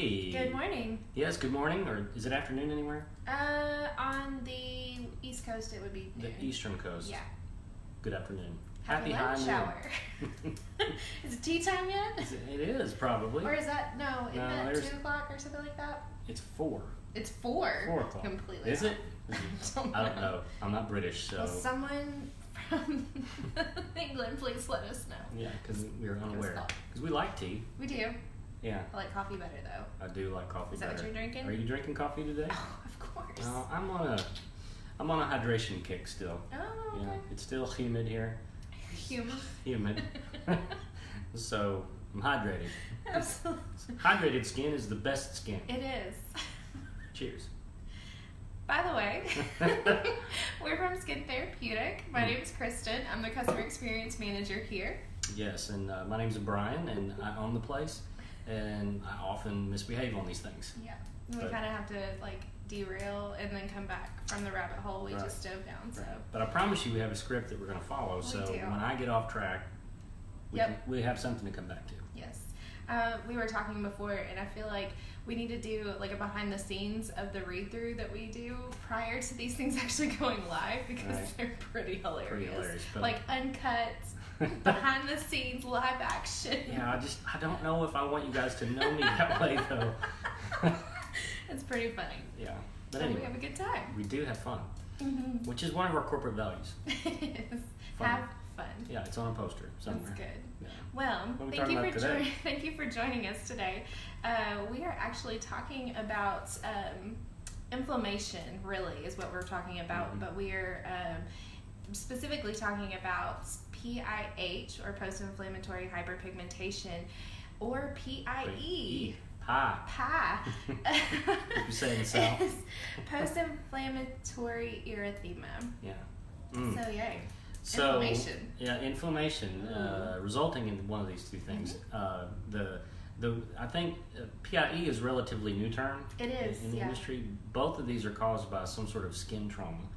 Hey. Good morning. Yes, good morning, or is it afternoon anywhere? On the East Coast, it would be noon. The Eastern Coast. Yeah. Good afternoon. Happy high lunch noon. hour. Is it tea time yet? It is, probably. Or is that, no, isn't that there's- 2 o'clock or something like that? It's 4. It's 4. 4 o'clock. Completely Is off. it? I don't know. I'm not British, so. Well, someone from England, please let us know. Yeah, because we were unaware. thought. Because we like tea. We do. Yeah, I like coffee better, though. I do like coffee Is that better. what you're drinking? Are you drinking coffee today? Oh, of course. I'm on a hydration kick still. Oh, okay. Yeah, it's still humid here. Human. So I'm hydrated. Absolutely. Hydrated skin is the best skin. It is. Cheers. By the way, we're from Skin Therapeutic. My name is Kristen. I'm the customer experience manager here. Yes, and my name's Bryan, and I own the place, and I often misbehave on these things. Yeah. We kind of have to derail and then come back from the rabbit hole we just dove down. So. But I promise you we have a script that we're going to follow, so do. when I get off track, we have something to come back to. Yes. We were talking before, and I feel like we need to do a behind the scenes of the read through that we do prior to these things actually going live, because they're pretty hilarious. But uncut, behind the scenes, live action. Yeah, I don't know if I want you guys to know me that way, though. It's pretty funny. Yeah. But So anyway, we have a good time. we do have fun, Mm-hmm. which is one of our corporate values. It is. Fun. Have fun. Yeah, it's on a poster somewhere. That's good. Yeah. Well, What are we thank talking you about today? thank you for joining us today. We are actually talking about inflammation. Really, is what we're talking about. Mm-hmm. But we are specifically talking about PIH, or Post Inflammatory Hyperpigmentation, or PIE. Pie. You say in the South. Post Inflammatory Erythema. Yeah. So yay. So, Inflammation. Yeah, inflammation resulting in one of these two things. I think PIE is a relatively new term. It is, in the industry. Both of these are caused by some sort of skin trauma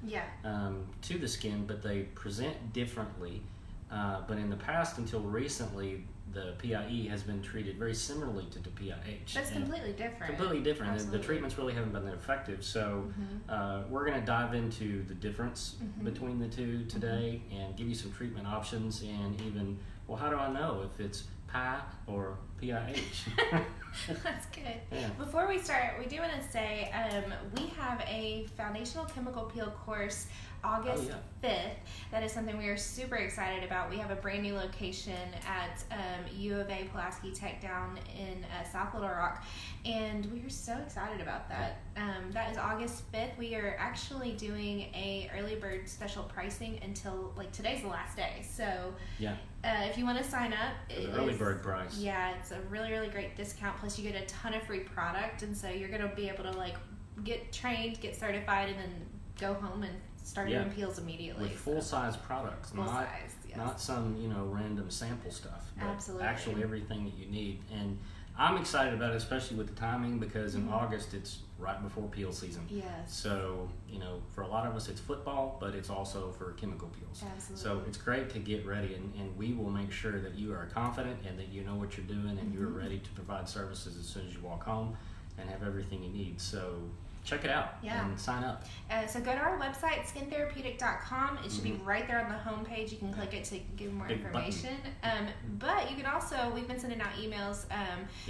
to the skin, but they present differently. But in the past, until recently, the PIE has been treated very similarly to the PIH. That's completely different. Completely different. Absolutely. The treatments really haven't been that effective. So we're going to dive into the difference between the two today and give you some treatment options, and even, well, how do I know if it's PIE or PIH? That's good. Yeah. Before we start, we do want to say we have a foundational chemical peel course August 5th. That is something we are super excited about. We have a brand new location at U of A Pulaski Tech down in South Little Rock, and we are so excited about that. That is August 5th. We are actually doing a early bird special pricing until today's the last day. So if you want to sign up, the early bird price. Yeah, it's a really, really great discount. Plus, you get a ton of free product, and so you're going to be able to get trained, get certified, and then go home and start doing peels immediately. With full-size products, not some random sample stuff, but Absolutely. actually everything that you need. And I'm excited about it, especially with the timing, because in August it's right before peel season. Yes. So for a lot of us it's football, but it's also for chemical peels. Absolutely. So it's great to get ready, and we will make sure that you are confident and that you know what you're doing, and you're ready to provide services as soon as you walk home and have everything you need. So check it out and sign up. So go to our website, skintherapeutic.com. It should be right there on the homepage. You can click it to give more information. But you can also, we've been sending out emails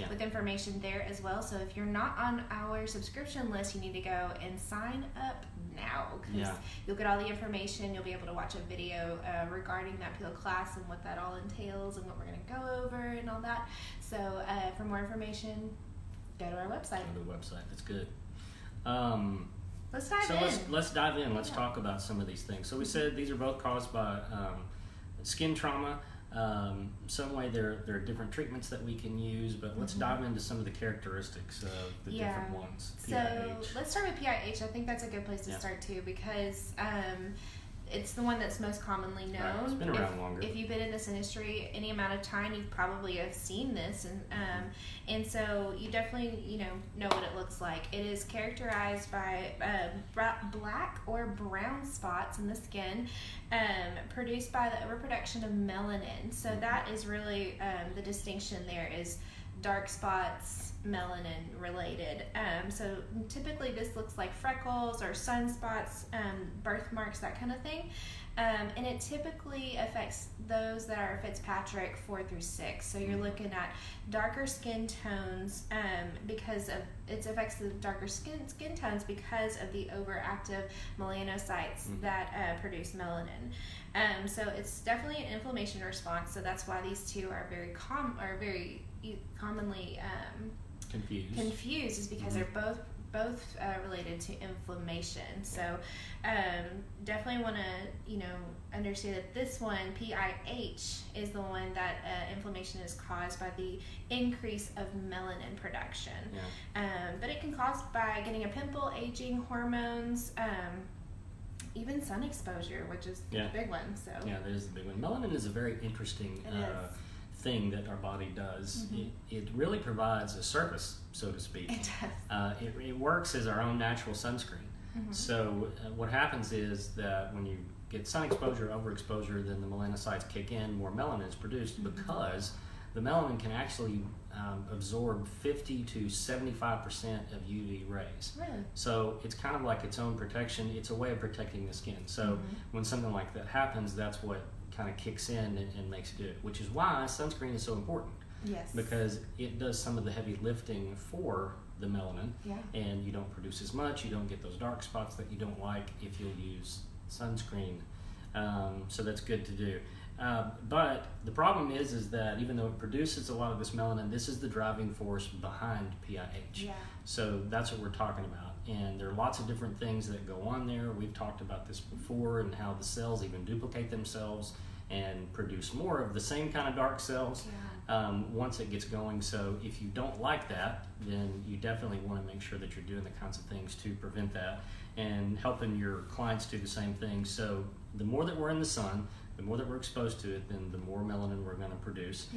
with information there as well. So if you're not on our subscription list, you need to go and sign up now, because you'll get all the information. You'll be able to watch a video regarding that peel class and what that all entails and what we're going to go over and all that. So for more information, go to our website. Go to the website. That's good. Let's dive in. Let's dive in. Let's talk about some of these things. So we said these are both caused by skin trauma. Some way there are different treatments that we can use, but let's dive into some of the characteristics of the different ones. So let's start with PIH. I think that's a good place to start too, because it's the one that's most commonly known. Right. It's been around longer. If you've been in this industry any amount of time, you probably have seen this, and so you definitely know what it looks like. It is characterized by black or brown spots in the skin, produced by the overproduction of melanin. So that is really the distinction. There is dark spots, melanin related. So typically this looks like freckles or sunspots, birthmarks, that kind of thing. And it typically affects those that are Fitzpatrick 4 through 6. So you're looking at darker skin tones because of it affects the darker skin tones because of the overactive melanocytes that produce melanin. So it's definitely an inflammation response. So that's why these two are very commonly confused is because they're both related to inflammation. So definitely want to understand that this one, PIH, is the one that inflammation is caused by the increase of melanin production. But it can cause by getting a pimple, aging, hormones, even sun exposure, which is the big one. So that is the big one. Melanin is a very interesting thing that our body does. It really provides a service, so to speak. It does. It works as our own natural sunscreen. So what happens is that when you get sun exposure, overexposure, then the melanocytes kick in, more melanin is produced because the melanin can actually absorb 50 to 75% of UV rays. Really? So it's kind of like its own protection. It's a way of protecting the skin. So when something like that happens, that's what kind of kicks in and makes it do it, which is why sunscreen is so important. Yes. Because it does some of the heavy lifting for the melanin, and you don't produce as much, you don't get those dark spots that you don't like if you'll use sunscreen. So that's good to do. But the problem is that even though it produces a lot of this melanin, this is the driving force behind PIH. So that's what we're talking about. And there are lots of different things that go on there. We've talked about this before, and how the cells even duplicate themselves and produce more of the same kind of dark cells once it gets going. So if you don't like that, then you definitely want to make sure that you're doing the kinds of things to prevent that and helping your clients do the same thing. So the more that we're in the sun, the more that we're exposed to it, then the more melanin we're going to produce.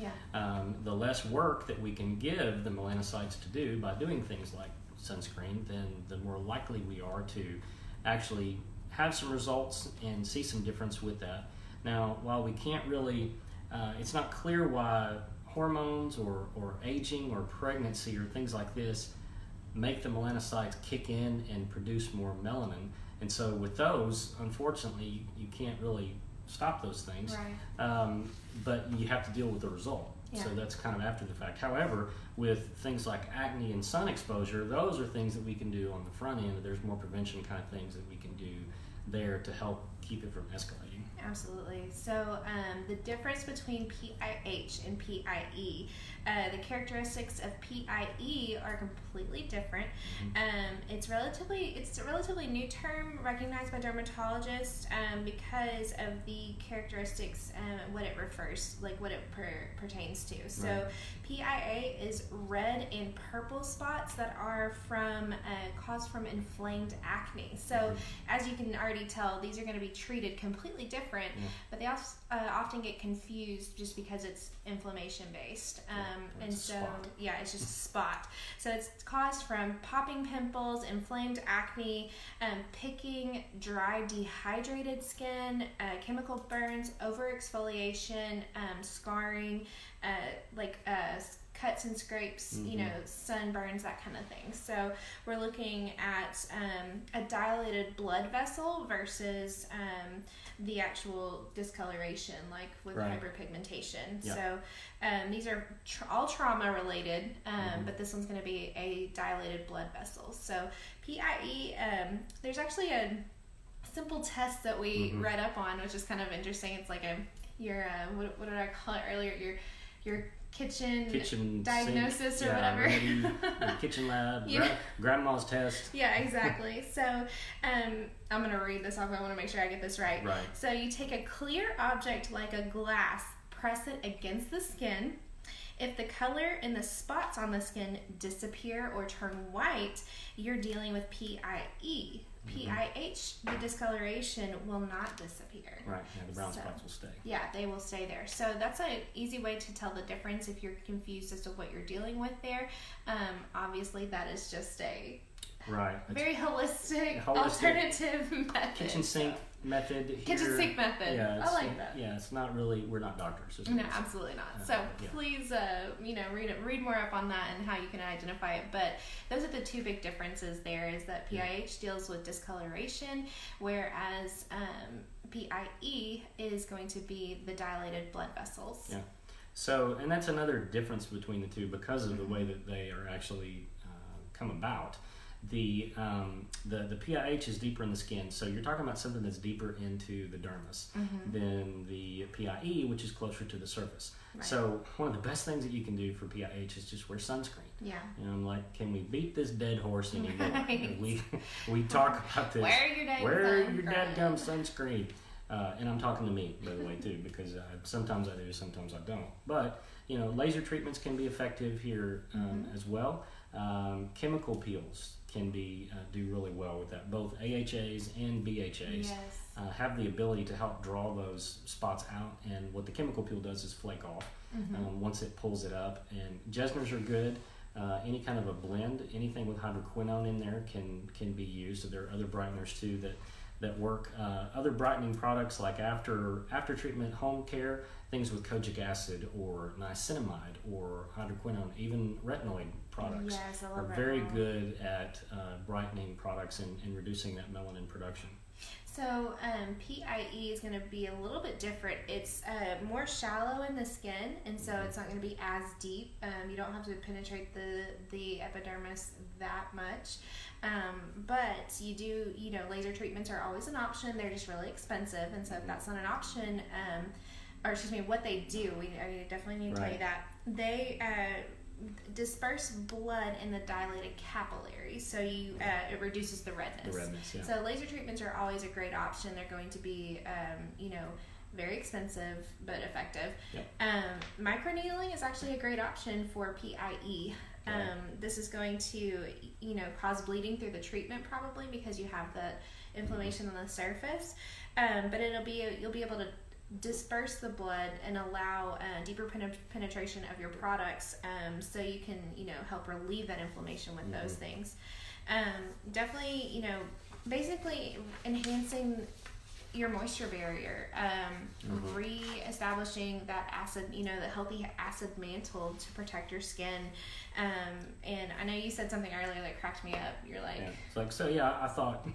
The less work that we can give the melanocytes to do by doing things like sunscreen, then the more likely we are to actually have some results and see some difference with that. Now, while we can't really, it's not clear why hormones or aging or pregnancy or things like this make the melanocytes kick in and produce more melanin. And so with those, unfortunately, you can't really stop those things, but you have to deal with the result. So that's kind of after the fact. However, with things like acne and sun exposure, those are things that we can do on the front end. There's more prevention kind of things that we can do there to help keep it from escalating. Absolutely. So the difference between PIH and PIE, the characteristics of PIE are completely different. It's a relatively new term recognized by dermatologists because of the characteristics, what it refers, like what it pertains to. So PIA is red and purple spots that are caused from inflamed acne. So as you can already tell, these are going to be treated completely different, but they often get confused just because it's inflammation based. And so it's just a spot. So it's caused from popping pimples, inflamed acne, picking, dry, dehydrated skin, chemical burns, overexfoliation, scarring, cuts and scrapes, sunburns, that kind of thing. So we're looking at a dilated blood vessel versus the actual discoloration, like with hyperpigmentation. So these are all trauma related, but this one's going to be a dilated blood vessel. So PIE, there's actually a simple test that we read up on, which is kind of interesting. It's like what did I call it earlier? Your kitchen diagnosis sink, or whatever. Your kitchen lab, grandma's test. Yeah, exactly. So I'm going to read this off. I want to make sure I get this right. So you take a clear object like a glass, press it against the skin. If the color and the spots on the skin disappear or turn white, you're dealing with PIE. PIH, the discoloration will not disappear. The brown spots will stay. They will stay there. So that's an easy way to tell the difference if you're confused as to what you're dealing with there. Obviously, that is just Right. Very holistic alternative method. Kitchen sink method here. Kitchen sink method. Yeah, I like that. Yeah, it's not really, we're not doctors. No, absolutely not. So please, read more up on that and how you can identify it. But those are the two big differences there, is that PIH deals with discoloration, whereas PIE is going to be the dilated blood vessels. Yeah. So, and that's another difference between the two because of the way that they are actually come about. The PIH is deeper in the skin, so you're talking about something that's deeper into the dermis than the PIE, which is closer to the surface. Right. So one of the best things that you can do for PIH is just wear sunscreen. Yeah. And I'm like, can we beat this dead horse anymore? Right. We talk about this. Wear your dadgum sunscreen. And I'm talking to me, by the way, too, because sometimes I do, sometimes I don't. But, laser treatments can be effective here as well. Chemical peels can do really well with that. Both AHAs and BHAs have the ability to help draw those spots out. And what the chemical peel does is flake off once it pulls it up. And Jesners are good. Any kind of a blend, anything with hydroquinone in there can be used. So there are other brighteners, too, that work. Other brightening products like after treatment home care, things with kojic acid or niacinamide or hydroquinone, even retinoid products are very good at brightening products and reducing that melanin production. So PIE is going to be a little bit different. It's more shallow in the skin, and so it's not going to be as deep. You don't have to penetrate the epidermis that much. But you do, laser treatments are always an option. They're just really expensive, and so if that's not an option, what they do, I definitely need to tell you that they disperse blood in the dilated capillaries, so it reduces the redness. So laser treatments are always a great option. They're going to be, very expensive but effective. Microneedling is actually a great option for PIE. This is going to, cause bleeding through the treatment probably because you have the inflammation on the surface, but you'll be able to disperse the blood and allow deeper penetration of your products, so you can help relieve that inflammation with those things. Definitely, basically enhancing your moisture barrier, re-establishing that acid, the healthy acid mantle to protect your skin. And I know you said something earlier that cracked me up. You're like, it's like, I thought,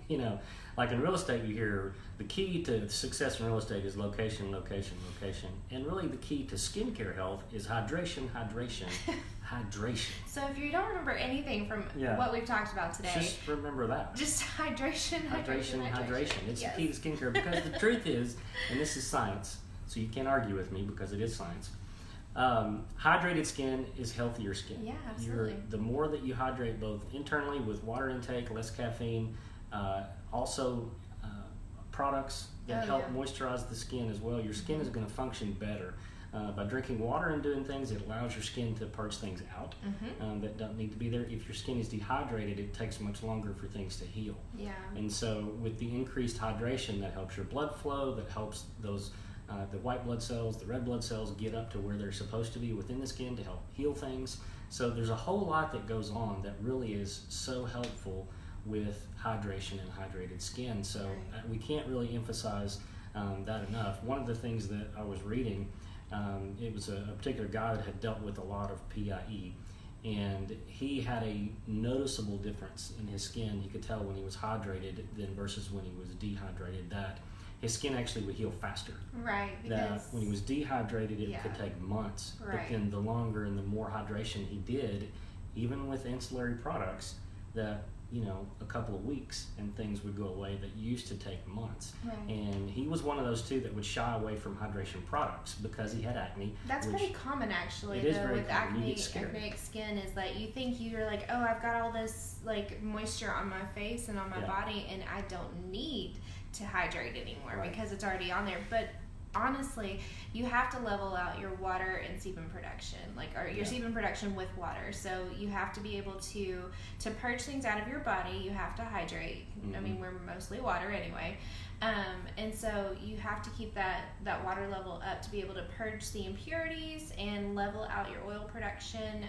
like in real estate, you hear the key to success in real estate is location, location, location. And really the key to skincare health is hydration, hydration, hydration. So if you don't remember anything from what we've talked about today, just remember that. Just hydration. It's the key to skincare, because the truth is, and this is science, so you can't argue with me because it is science. Hydrated skin is healthier skin. Yeah, absolutely. The more that you hydrate, both internally with water intake, less caffeine, also products that help moisturize the skin as well, your skin is going to function better. By drinking water and doing things, it allows your skin to purge things out that don't need to be there. If your skin is dehydrated, it takes much longer for things to heal. Yeah. And so with the increased hydration, that helps your blood flow, that helps those the white blood cells, the red blood cells get up to where they're supposed to be within the skin to help heal things. So there's a whole lot that goes on that really is so helpful with hydration and hydrated skin. So we can't really emphasize that enough. One of the things that I was reading, it was a particular guy that had dealt with a lot of PIE, and he had a noticeable difference in his skin. You could tell when he was hydrated than versus when he was dehydrated, that his skin actually would heal faster. Right. That when he was dehydrated, it could take months. Right. But then the longer and the more hydration he did, even with ancillary products, that a couple of weeks and things would go away that used to take months. Right. And he was one of those too that would shy away from hydration products because he had acne. That's pretty common actually. It is very with common. acneic skin is that you think you're like, oh, I've got all this like moisture on my face and on my body, and I don't need to hydrate anymore because it's already on there. But honestly, you have to level out your water and sebum production, or your sebum production with water. So you have to be able to purge things out of your body. You have to hydrate. I mean, we're mostly water anyway. And so you have to keep that water level up to be able to purge the impurities and level out your oil production,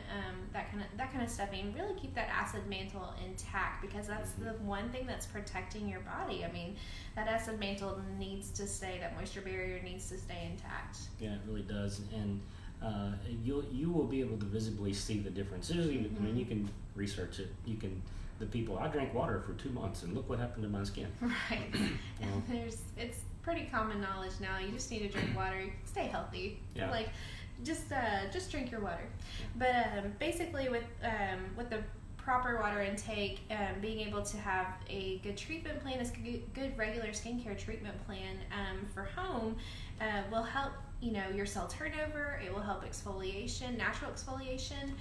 that kind of stuff, and really keep that acid mantle intact, because that's the one thing that's protecting your body. I mean, that acid mantle needs to stay, that moisture barrier needs to stay intact. Yeah, it really does. And you will be able to visibly see the difference. I mean, you can research it. I drank water for 2 months and look what happened to my skin. Right. It's pretty common knowledge now. You just need to drink water, stay healthy. Yeah. Like, just drink your water. But basically with the proper water intake, being able to have a good treatment plan, a good regular skincare treatment plan for home will help your cell turnover. It will help exfoliation, natural exfoliation,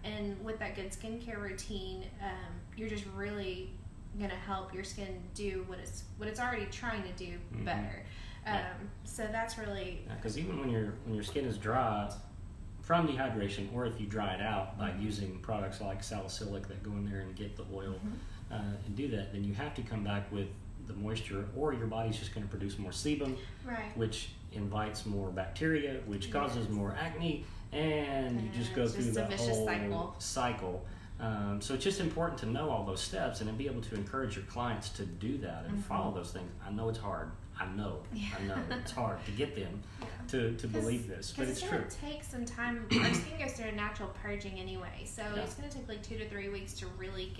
and with that good skincare routine, you're just really gonna help your skin do what it's already trying to do better. So that's really, because even when your skin is dry from dehydration, or if you dry it out by using products like salicylic that go in there and get the oil and do that, then you have to come back with the moisture, or your body's just going to produce more sebum, right, which invites more bacteria, which causes more acne, and you just go through the whole cycle. So it's just important to know all those steps and then be able to encourage your clients to do that and follow those things. I know it's hard. I know it's hard to get them to believe this, but it's true. It takes some time. Our skin goes through a natural purging anyway, so it's going to take like 2 to 3 weeks to really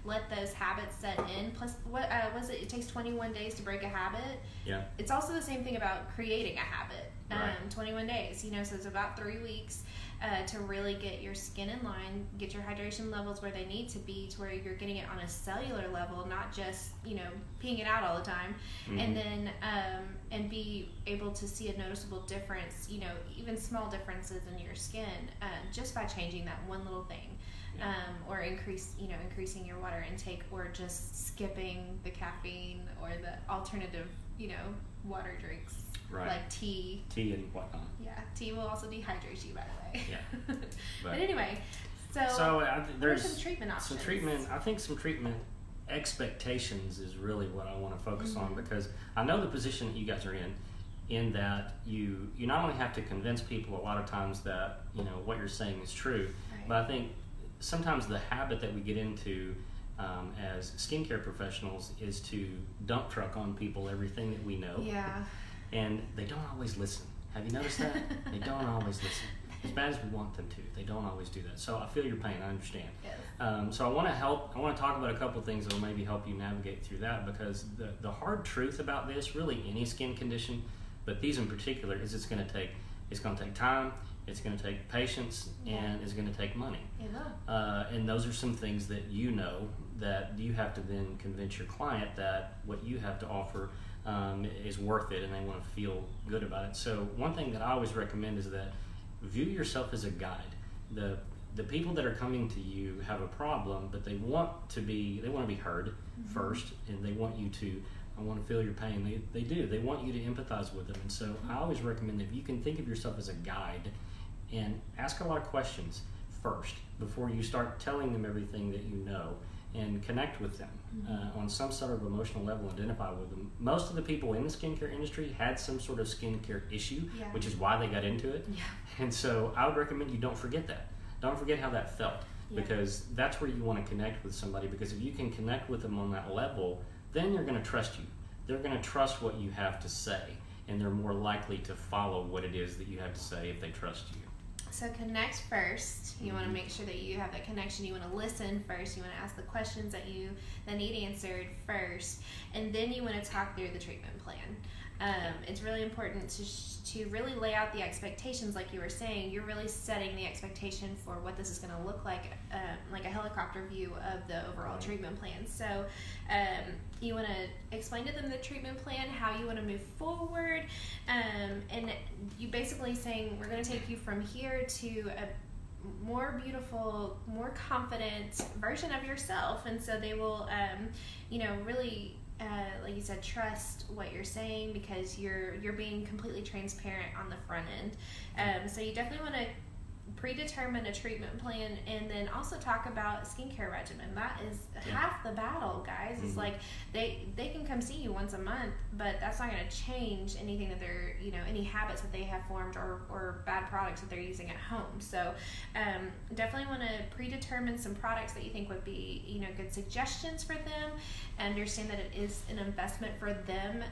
let those habits set in. Plus, what was it? It takes 21 days to break a habit. Yeah. It's also the same thing about creating a habit. Right. 21 days, so it's about 3 weeks to really get your skin in line, get your hydration levels where they need to be, to where you're getting it on a cellular level, not just peeing it out all the time, and then and be able to see a noticeable difference, even small differences in your skin, just by changing that one little thing. Or increasing your water intake, or just skipping the caffeine or the alternative, water drinks, like tea and whatnot. Yeah, tea will also dehydrate you, by the way. Yeah. But anyway, so there's some treatment options. I think some treatment expectations is really what I want to focus on, because I know the position that you guys are in that you not only have to convince people a lot of times that what you're saying is true, but I think sometimes the habit that we get into as skincare professionals is to dump truck on people everything that we know. Yeah. And they don't always listen. Have you noticed that? They don't always listen. As bad as we want them to, they don't always do that. So I feel your pain. I understand. Yes. So I want to talk about a couple of things that will maybe help you navigate through that, because the hard truth about this, really any skin condition, but these in particular, is it's going to take time. It's going to take patience, and it's going to take money. It will. And those are some things that that you have to then convince your client that what you have to offer is worth it, and they want to feel good about it. So one thing that I always recommend is that view yourself as a guide. The people that are coming to you have a problem, but they want to be heard first, and they want you to. I want to feel your pain. They do. They want you to empathize with them. And so I always recommend that if you can think of yourself as a guide and ask a lot of questions first before you start telling them everything that you know, and connect with them on some sort of emotional level, identify with them. Most of the people in the skincare industry had some sort of skincare issue, which is why they got into it. Yeah. And so I would recommend you don't forget that. Don't forget how that felt, because that's where you want to connect with somebody, because if you can connect with them on that level, then they're going to trust you. They're going to trust what you have to say, and they're more likely to follow what it is that you have to say if they trust you. So connect first. You want to make sure that you have that connection. You want to listen first. You want to ask the questions that need answered first, and then you want to talk through the treatment plan. It's really important to really lay out the expectations, like you were saying. You're really setting the expectation for what this is going to look like a helicopter view of the overall treatment plan. So you want to explain to them the treatment plan, how you want to move forward, and you basically saying, we're going to take you from here to a more beautiful, more confident version of yourself. And so they will really like you said, trust what you're saying, because you're being completely transparent on the front end. So you definitely want to predetermine a treatment plan, and then also talk about skincare regimen. That is half the battle, guys. It's like they can come see you once a month, but that's not going to change anything that they're, any habits that they have formed or bad products that they're using at home. So definitely want to predetermine some products that you think would be, good suggestions for them. Understand that it is an investment for them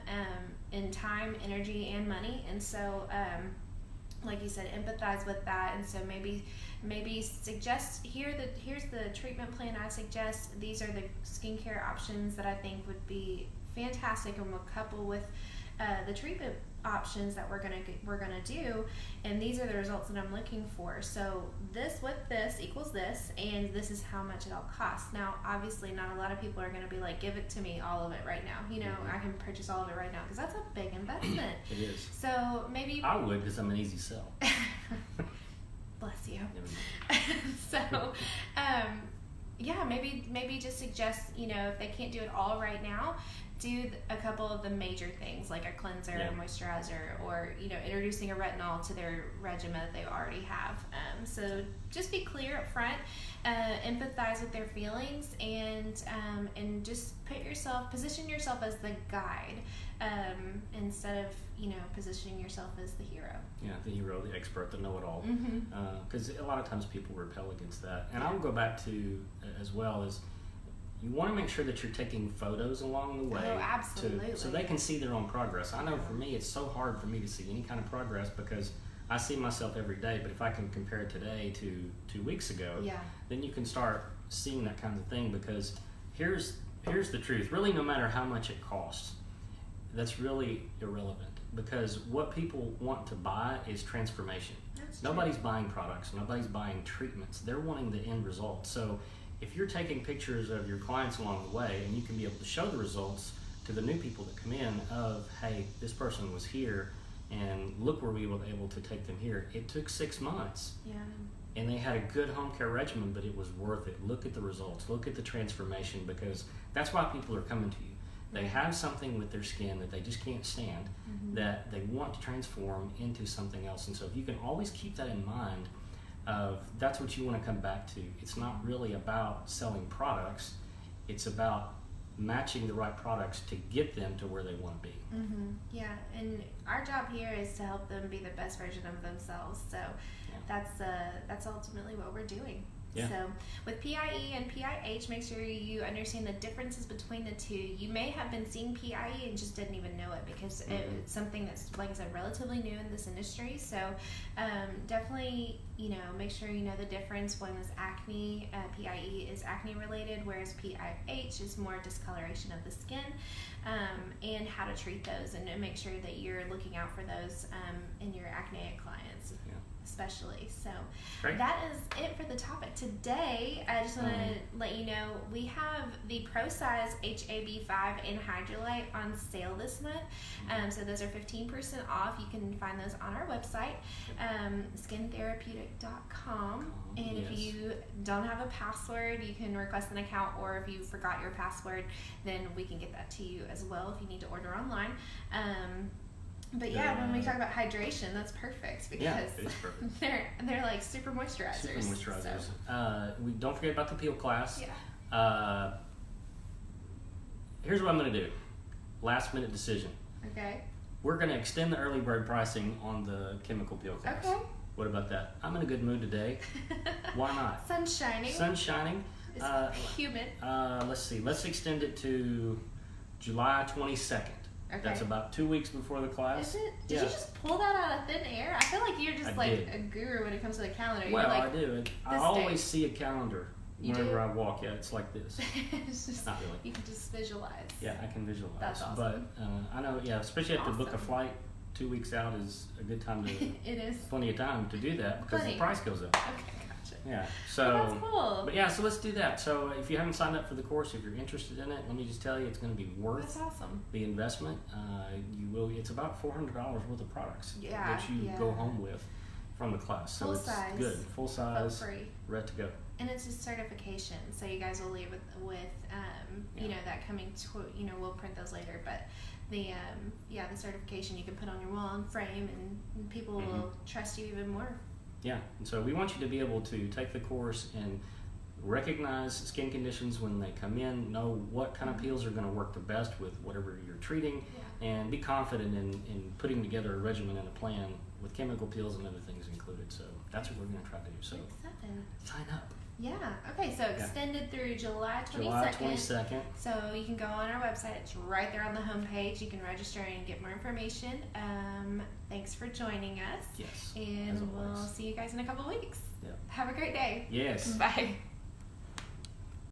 in time, energy, and money. And so like you said, empathize with that. And so maybe suggest here's the treatment plan I suggest. These are the skincare options that I think would be fantastic, and we'll couple with the treatment options that we're gonna do, and these are the results that I'm looking for. So this with this equals this, and this is how much it all costs. Now, obviously, not a lot of people are gonna be like, give it to me, all of it right now. I can purchase all of it right now, because that's a big investment. It is. So maybe I would, because I'm an easy sell. Bless you. So, maybe just suggest, if they can't do it all right now, do a couple of the major things like a cleanser, a moisturizer, or introducing a retinol to their regimen that they already have. So just be clear up front, empathize with their feelings, and just position yourself as the guide, instead of positioning yourself as the hero. Yeah, the hero, the expert, the know-it-all. Because a lot of times people repel against that. And I will go back to as well as, you want to make sure that you're taking photos along the way. Oh, absolutely. So they can see their own progress. I know for me, it's so hard for me to see any kind of progress, because I see myself every day. But if I can compare today to 2 weeks ago, then you can start seeing that kind of thing. Because here's the truth. Really, no matter how much it costs, that's really irrelevant. Because what people want to buy is transformation. Nobody's buying products. Nobody's buying treatments. They're wanting the end result. So if you're taking pictures of your clients along the way, and you can be able to show the results to the new people that come in of, hey, this person was here, and look where we were able to take them here. It took 6 months. Yeah. And they had a good home care regimen, but it was worth it. Look at the results. Look at the transformation, because that's why people are coming to you. They have something with their skin that they just can't stand, that they want to transform into something else. And so if you can always keep that in mind, that's what you want to come back to. It's not really about selling products. It's about matching the right products to get them to where they want to be. Yeah, and our job here is to help them be the best version of themselves. So that's ultimately what we're doing. Yeah. So with PIE and PIH, make sure you understand the differences between the two. You may have been seeing PIE and just didn't even know it, because it's something that's, like I said, relatively new in this industry. So definitely, make sure you know the difference. One is acne. PIE is acne related, whereas PIH is more discoloration of the skin, and how to treat those, and make sure that you're looking out for those in your acneic clients. Especially. So that is it for the topic today. I just want to let you know we have the Pro Size HAB5 and Hydrolite on sale this month. So those are 15% off. You can find those on our website, skintherapeutic.com. And if you don't have a password, you can request an account, or if you forgot your password, then we can get that to you as well if you need to order online. But when we talk about hydration, that's perfect, because it is perfect. they're like super moisturizers. Super moisturizers. So. We don't forget about the peel class. Here's what I'm going to do. Last minute decision. Okay. We're going to extend the early bird pricing on the chemical peel class. Okay. What about that? I'm in a good mood today. Why not? Sun's shining. Sun's shining. It's humid. Let's see. Let's extend it to July 22nd. Okay. That's about 2 weeks before the class. Is it? Did you just pull that out of thin air? I feel like you're just a guru when it comes to the calendar. Well, I do. I always see a calendar whenever I walk. Yeah, it's like this. It's just, not really. You can just visualize. Yeah, I can visualize. That's awesome. But I know, especially if to book a flight 2 weeks out is a good time to. It is. Plenty of time to do that, because the price goes up. Okay. Yeah, so that's cool. But so let's do that. So if you haven't signed up for the course, if you're interested in it, let me just tell you, it's going to be worth the investment. You will. It's about $400 worth of products that you go home with from the class. So it's good, full size, free, ready to go. And it's a certification, so you guys will leave with that coming to, we'll print those later, but the certification you can put on your wall and frame, and people will trust you even more. Yeah, and so we want you to be able to take the course and recognize skin conditions when they come in, know what kind of peels are going to work the best with whatever you're treating, and be confident in putting together a regimen and a plan with chemical peels and other things included. So that's what we're going to try to do. So sign up. Yeah. Okay. So extended through July 22nd. July 22nd. So you can go on our website. It's right there on the homepage. You can register and get more information. Thanks for joining us. Yes. And we'll see you guys in a couple weeks. Yeah. Have a great day. Yes. Bye.